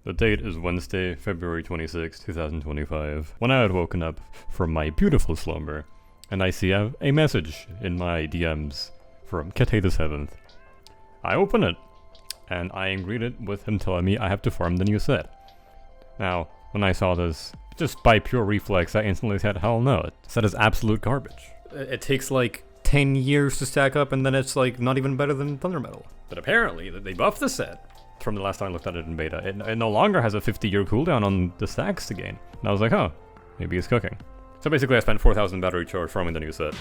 The date is Wednesday, February 26, 2025, when I had woken up from my beautiful slumber, and I see a message in my DMs from Kete the 7th. I open it, and I am greeted with him telling me I have to farm the new set. Now, when I saw this, just by pure reflex, I instantly said, hell no, set is absolute garbage. It takes like 10 years to stack up, and then it's like not even better than Thunder Metal. But apparently, they buffed the set. From the last time I looked at it in beta, it no longer has a 50-year cooldown on the stacks to gain. And I was like, huh, maybe it's cooking. So basically I spent 4,000 battery charge farming the new set.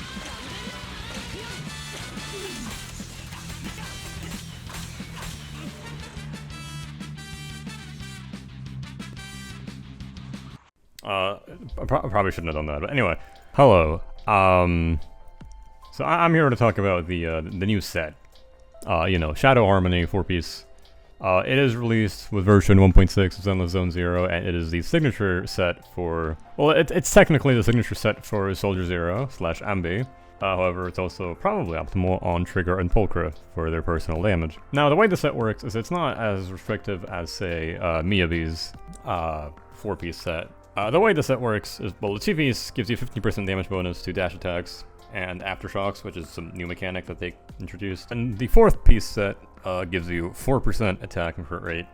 Probably shouldn't have done that, but anyway. Hello. So I'm here to talk about the new set. Shadow Harmony 4-piece. It is released with version 1.6 of Zenless Zone 0, and it is the signature set for... Well, it's technically the signature set for Soldier 0 / Anby. However, it's also probably optimal on Trigger and Pulchra for their personal damage. Now, the way the set works is it's not as restrictive as, say, Miyabi's 4-piece set. The way the set works is, well, the 2-piece gives you 50% damage bonus to dash attacks and aftershocks, which is some new mechanic that they introduced. And the 4th piece set gives you 4% attack and crit rate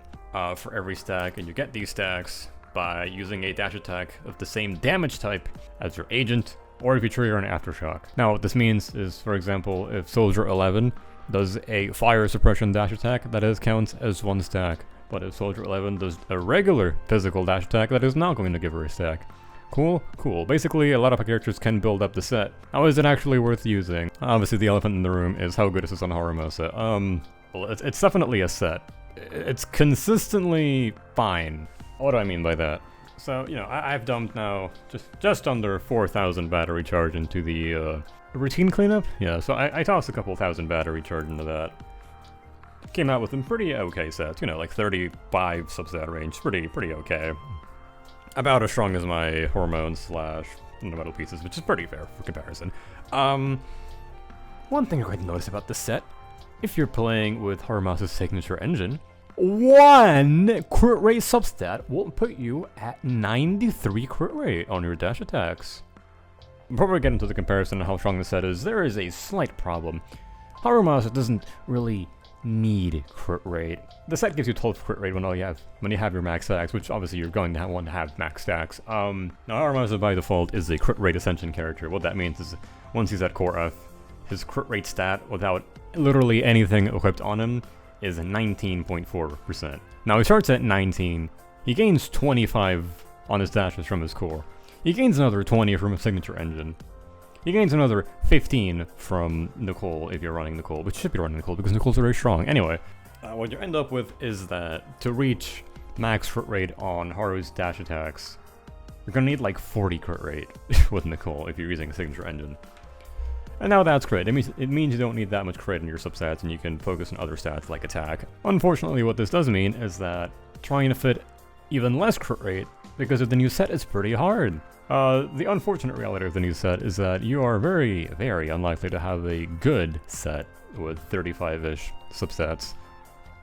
for every stack, and you get these stacks by using a dash attack of the same damage type as your agent, or if you trigger an aftershock. Now what this means is, for example, if Soldier 11 does a fire suppression dash attack, that counts as 1 stack. But if Soldier 11 does a regular physical dash attack, that is not going to give her a stack. Cool? Cool. Basically, a lot of characters can build up the set. How is it actually worth using? Obviously, the elephant in the room is how good is this on Harumasa. Well, it's definitely a set. It's consistently fine. What do I mean by that? So, I've dumped now just under 4,000 battery charge into the routine cleanup. Yeah, so I tossed a couple thousand battery charge into that. Came out with some pretty okay sets, like 35 substat range, pretty okay. About as strong as my Hormone / metal pieces, which is pretty fair for comparison. One thing you're going to notice about this set, if you're playing with Harumasa's signature engine, 1 crit rate substat will put you at 93 crit rate on your dash attacks. Before we get into the comparison and how strong the set is, there is a slight problem. Harumasa doesn't really need crit rate. The set gives you 12 crit rate when you have your max stacks, which obviously you're going to want to have max stacks. Now Harumasa by default is a crit rate ascension character. What that means is once he's at core F, his crit rate stat without literally anything equipped on him is 19.4%. Now he starts at 19, he gains 25 on his dashes from his core. He gains another 20 from his signature engine. He gains another 15 from Nicole if you're running Nicole, which should be running Nicole because Nicole's very strong. Anyway, what you end up with is that to reach max crit rate on Haru's dash attacks, you're gonna need like 40 crit rate with Nicole if you're using a signature engine. And now that's crit. It means you don't need that much crit in your substats and you can focus on other stats like attack. Unfortunately, what this does mean is that trying to fit even less crit rate because of the new set is pretty hard. The unfortunate reality of the new set is that you are very, very unlikely to have a good set with 35-ish substats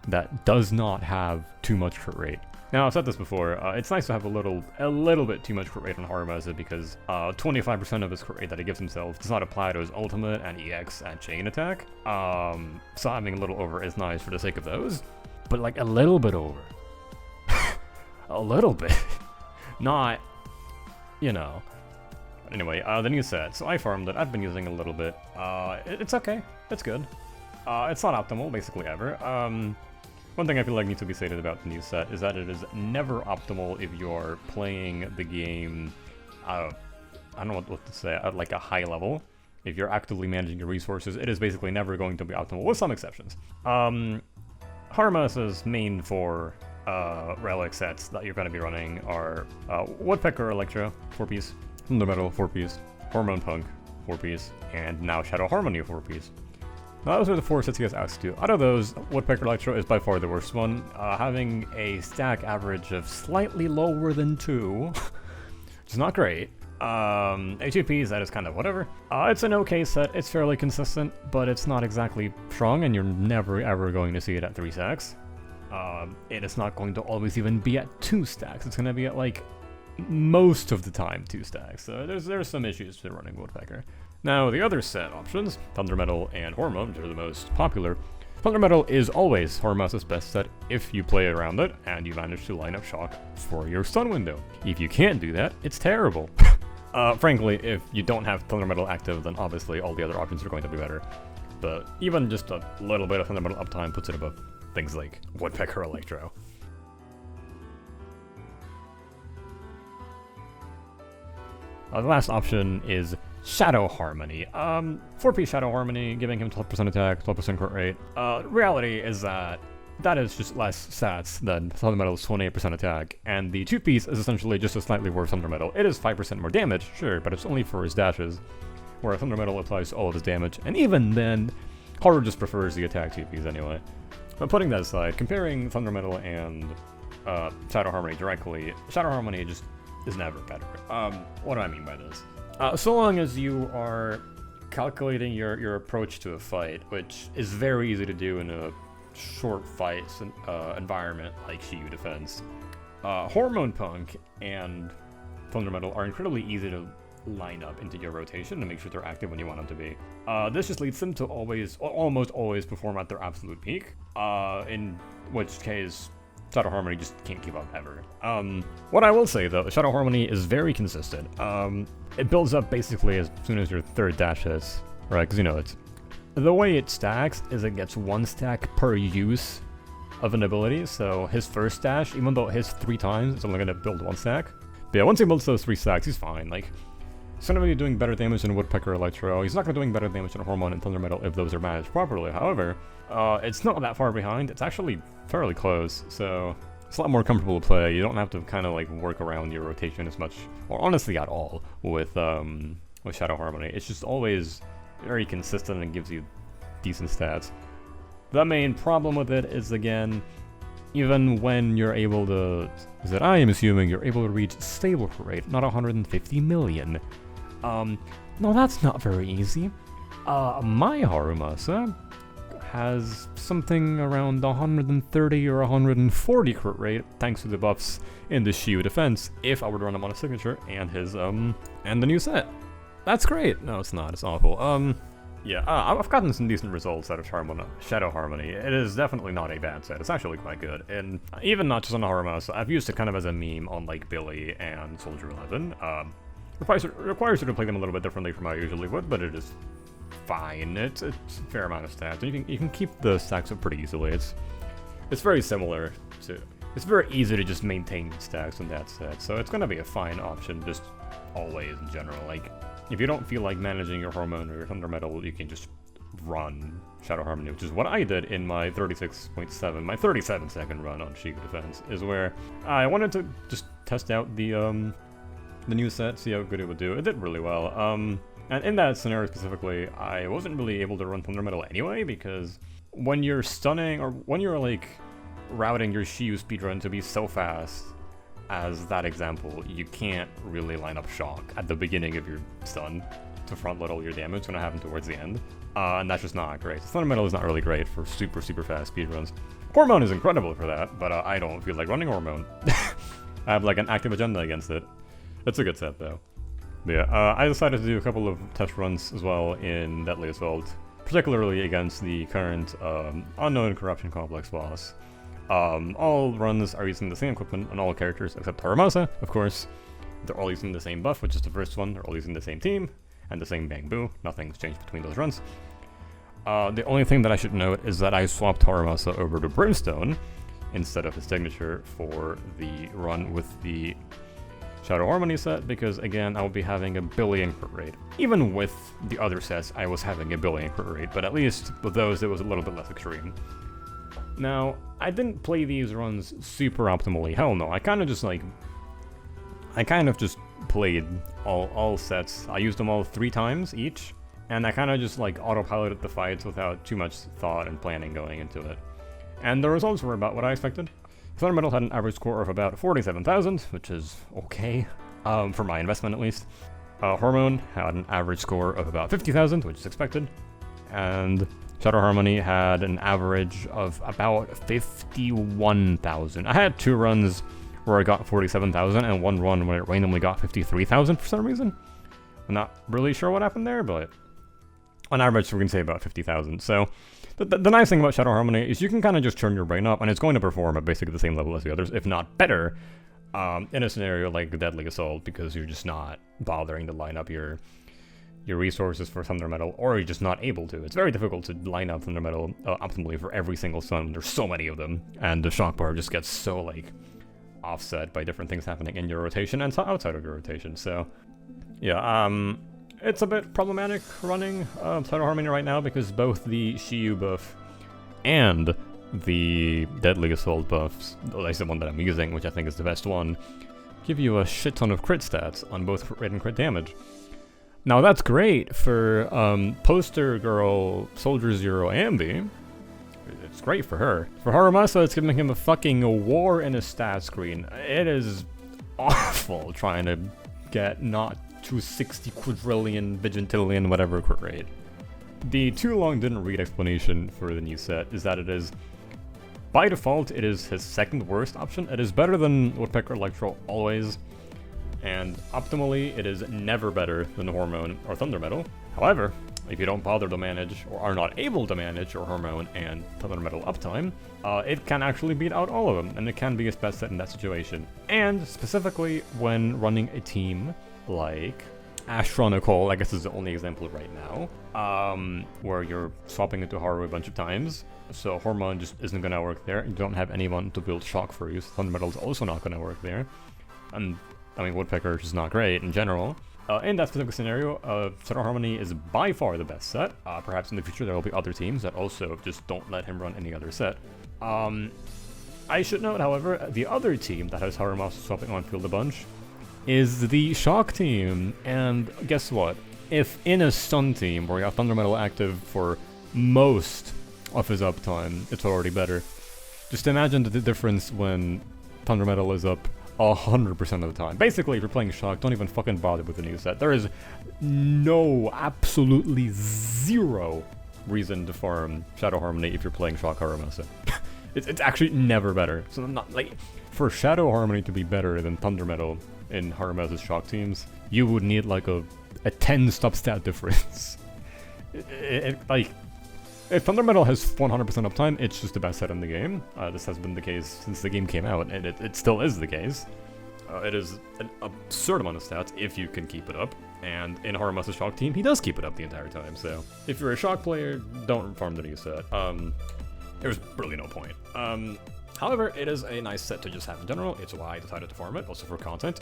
that does not have too much crit rate. Now, I've said this before, it's nice to have a little bit too much crit rate on Harumasa because 25% of his crit rate that he gives himself does not apply to his ultimate and EX and chain attack. So having a little over is nice for the sake of those, but like a little bit over. A little bit. Not, Anyway, the new set. So I farmed it. I've been using a little bit. It's okay. It's good. It's not optimal, basically, ever. One thing I feel like needs to be stated about the new set is that it is never optimal if you're playing the game, I don't know what to say, at like a high level. If you're actively managing your resources, it is basically never going to be optimal, with some exceptions. Harumasa's main 4 relic sets that you're going to be running are Woodpecker Electro, 4-piece, Thunder Metal, 4-piece, Hormone Punk, 4-piece, and now Shadow Harmony, 4-piece. Now, those are the 4 sets you guys asked to. Out of those, Woodpecker Electro is by far the worst one, having a stack average of slightly lower than 2, which is not great. A2Ps, that is kind of whatever. It's an okay set, it's fairly consistent, but it's not exactly strong, and you're never ever going to see it at 3 stacks. it is not going to always even be at 2 stacks. It's going to be at like most of the time 2 stacks. So there's some issues to running Woodpecker. Now the other set options, Thunder Metal and Hormone, which are the most popular. Thunder Metal is always Harumasa's best set if you play around it and you manage to line up Shock for your stun window. If you can't do that, it's terrible. Frankly, if you don't have Thunder Metal active, then obviously all the other options are going to be better. But even just a little bit of Thunder Metal uptime puts it above things like Woodpecker Electro. The last option is Shadow Harmony. 4-piece Shadow Harmony, giving him 12% attack, 12% crit rate. Reality is that is just less stats than Thunder Metal's 28% attack, and the 2-piece is essentially just a slightly worse Thunder Metal. It is 5% more damage, sure, but it's only for his dashes, where Thunder Metal applies all of his damage, and even then, Haru just prefers the attack 2-piece anyway. But putting that aside, comparing Thunder Metal and Shadow Harmony directly, Shadow Harmony just is never better. What do I mean by this? So long as you are calculating your approach to a fight, which is very easy to do in a short fight environment like Shiyu Defense, Hormone Punk and Thunder Metal are incredibly easy to line up into your rotation to make sure they're active when you want them to be. This just leads them to almost always perform at their absolute peak, in which case Shadow Harmony just can't keep up ever. What I will say though, Shadow Harmony is very consistent. It builds up basically as soon as your 3rd dash hits, right? Because it's the way it stacks is it gets 1 stack per use of an ability. So his first dash, even though it hits 3 times, it's only gonna build 1 stack. But yeah, once he builds those 3 stacks, he's fine. Like, he's gonna be doing better damage than Woodpecker Electro. He's not gonna be doing better damage than Hormone and Thunder Metal if those are managed properly. However, it's not that far behind. It's actually fairly close, so it's a lot more comfortable to play. You don't have to kind of like work around your rotation as much, or honestly at all, with Shadow Harmony. It's just always very consistent and gives you decent stats. The main problem with it is, again, even when you're able to, I am assuming you're able to reach stable rate, not 150 million. No, that's not very easy. My Harumasa has something around 130 or 140 crit rate, thanks to the buffs in the Shiyu Defense, if I were to run him on a signature and his, and the new set. That's great! No, it's not, it's awful. Yeah, I've gotten some decent results out of Shadow Harmony. It is definitely not a bad set, it's actually quite good, and even not just on Harumasa, I've used it kind of as a meme on, like, Billy and Soldier 11. Requires you to play them a little bit differently from how I usually would, but it is fine. It's a fair amount of stats, and you can keep the stacks up pretty easily. It's very similar to... It's very easy to just maintain stacks in that set, so it's gonna be a fine option just always in general. Like, if you don't feel like managing your Hormone or your Thunder Metal, you can just run Shadow Harmony, which is what I did in my 36.7, my 37-second run on Shiyu Defense, is where I wanted to just test out the new set, see how good it would do. It did really well. And in that scenario specifically, I wasn't really able to run Thunder Metal anyway, because when you're stunning, or when you're like routing your Shiyu speedrun to be so fast as that example, you can't really line up Shock at the beginning of your stun to front load all your damage. It's gonna happen towards the end, and that's just not great. Thunder Metal is not really great for super fast speedruns. Hormone is incredible for that, but I don't feel like running Hormone. I have like an active agenda against it. It's a good set though. But yeah, I decided to do a couple of test runs as well in Deadly Assault, particularly against the current Unknown Corruption Complex boss. All runs are using the same equipment on all characters except Harumasa, of course. They're all using the same buff, which is the first one. They're all using the same team and the same Bang Boo. Nothing's changed between those runs. The only thing that I should note is that I swapped Harumasa over to Brimstone instead of his signature for the run with the Shadow Harmony set, because again, I will be having a billion crit rate. Even with the other sets, I was having a billion crit rate, but at least with those, it was a little bit less extreme. Now, I didn't play these runs super optimally, hell no, I kind of just played all sets. I used them all 3 times each, and I kind of just like autopiloted the fights without too much thought and planning going into it. And the results were about what I expected. Thunder Metal had an average score of about 47,000, which is okay, for my investment at least. Hormone had an average score of about 50,000, which is expected. And Shadow Harmony had an average of about 51,000. I had 2 runs where I got 47,000 and 1 run where it randomly got 53,000 for some reason. I'm not really sure what happened there, but on average we can say about 50,000. So the nice thing about Shadow Harmony is you can kind of just turn your brain up and it's going to perform at basically the same level as the others, if not better, in a scenario like Deadly Assault, because you're just not bothering to line up your resources for Thunder Metal, or you're just not able to. It's very difficult to line up Thunder Metal optimally for every single stun. There's so many of them, and the shock bar just gets so like offset by different things happening in your rotation and outside of your rotation. So yeah, it's a bit problematic running Shadow Harmony right now because both the Shiyu buff and the Deadly Assault buffs, at least the one that I'm using, which I think is the best one, give you a shit ton of crit stats on both crit rate and crit damage. Now that's great for poster girl Soldier Zero Anby. It's great for her. For Harumasa, it's giving him a fucking war in his stat screen. It is awful trying to get not 260 quadrillion, vigintillion, whatever crit rate. The too long didn't read explanation for the new set is that it is, by default, it is his second worst option. It is better than Woodpecker Electro always, and optimally, it is never better than Hormone or Thunder Metal. However, if you don't bother to manage, or are not able to manage your Hormone and Thunder Metal uptime, it can actually beat out all of them, and it can be his best set in that situation. And specifically when running a team like Astra Nicole, I guess is the only example right now, where you're swapping into Haru a bunch of times, so Hormone just isn't gonna work there. You don't have anyone to build Shock for you, so Thunder Metal is also not gonna work there. And I mean, Woodpecker is just not great in general. In that specific scenario, Shadow Harmony is by far the best set. Perhaps in the future there will be other teams that also just don't let him run any other set. I should note, however, the other team that has Harumasa swapping on field a bunch is the Shock team, and guess what? If in a stun team where you have Thunder Metal active for most of his uptime, it's already better. Just imagine the difference when Thunder Metal is up 100% of the time. Basically, if you're playing Shock, don't even fucking bother with the new set. There is no, absolutely zero reason to farm Shadow Harmony if you're playing Shock Harumasa. It's actually never better. So I'm not like, for Shadow Harmony to be better than Thunder Metal in Harumasa's Shock teams, you would need like a 10 stop stat difference. Like, if Thunder Metal has 100% uptime, it's just the best set in the game. This has been the case since the game came out, and it still is the case. It is an absurd amount of stats if you can keep it up, and in Harumasa's Shock team, he does keep it up the entire time, so if you're a Shock player, don't farm the new set. There's really no point. However, it is a nice set to just have in general. It's why I decided to farm it, also for content.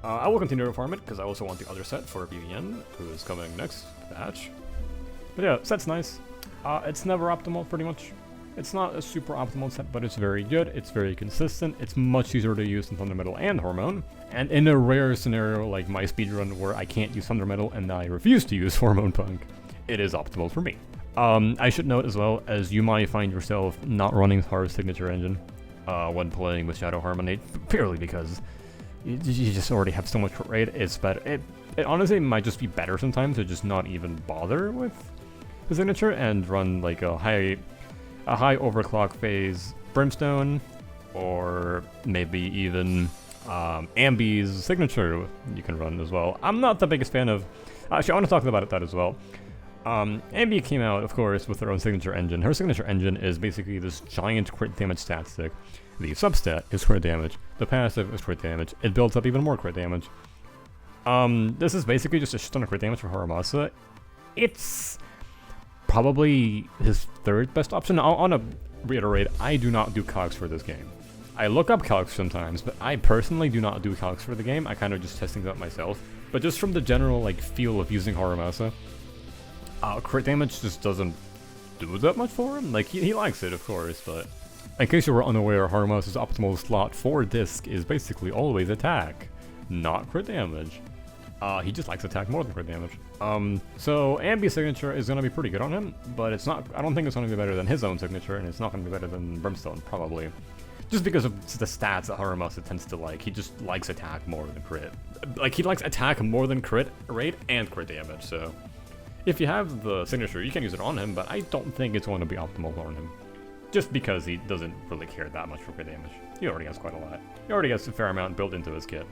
I will continue to farm it, because I also want the other set for BVN, who is coming next batch. But yeah, set's nice. It's never optimal, pretty much. It's not a super optimal set, but it's very good, it's very consistent, it's much easier to use than Thunder Metal and Hormone. And in a rare scenario like my speedrun where I can't use Thunder Metal and I refuse to use Hormone Punk, it is optimal for me. I should note as well, as you might find yourself not running Haru's signature engine when playing with Shadow Harmony, purely because you just already have so much crit rate. It's better. It honestly might just be better sometimes to just not even bother with the signature and run like a high overclock phase Brimstone, or maybe even Anby's signature you can run as well. I'm not the biggest fan of. Actually, I want to talk about that as well. Anby came out, of course, with her own signature engine. Her signature engine is basically this giant crit damage stat stick. The substat is crit damage. The passive is crit damage. It builds up even more crit damage. This is basically just a shit ton of crit damage for Harumasa. It's probably his third best option. I want to reiterate, I do not do calcs for this game. I look up calcs sometimes, but I personally do not do calcs for the game. I kind of just test things out myself. But just from the general like feel of using Harumasa, crit damage just doesn't do that much for him. Like, he likes it, of course, but in case you were unaware, Harumasa's optimal slot for disc is basically always attack, not crit damage. He just likes attack more than crit damage. So Anby's signature is gonna be pretty good on him, but it's not. I don't think it's gonna be better than his own signature, and it's not gonna be better than Brimstone, probably. Just because of the stats that Harumasa tends to like. He just likes attack more than crit. Like, he likes attack more than crit rate and crit damage, so If you have the signature, you can use it on him, but I don't think it's going to be optimal on him. Just because he doesn't really care that much for crit damage. He already has quite a lot. He already has a fair amount built into his kit.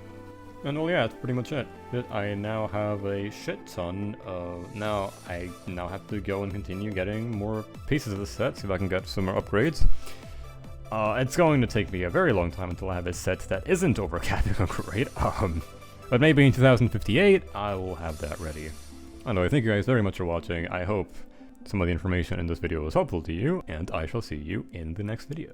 And well, yeah, that's pretty much it. I now have a shit ton of... Now, I now have to go and continue getting more pieces of the set, see if I can get some more upgrades. It's going to take me a very long time until I have a set that isn't overcapping a grade. But maybe in 2058, I will have that ready. Anyway, thank you guys very much for watching. I hope some of the information in this video was helpful to you, and I shall see you in the next video.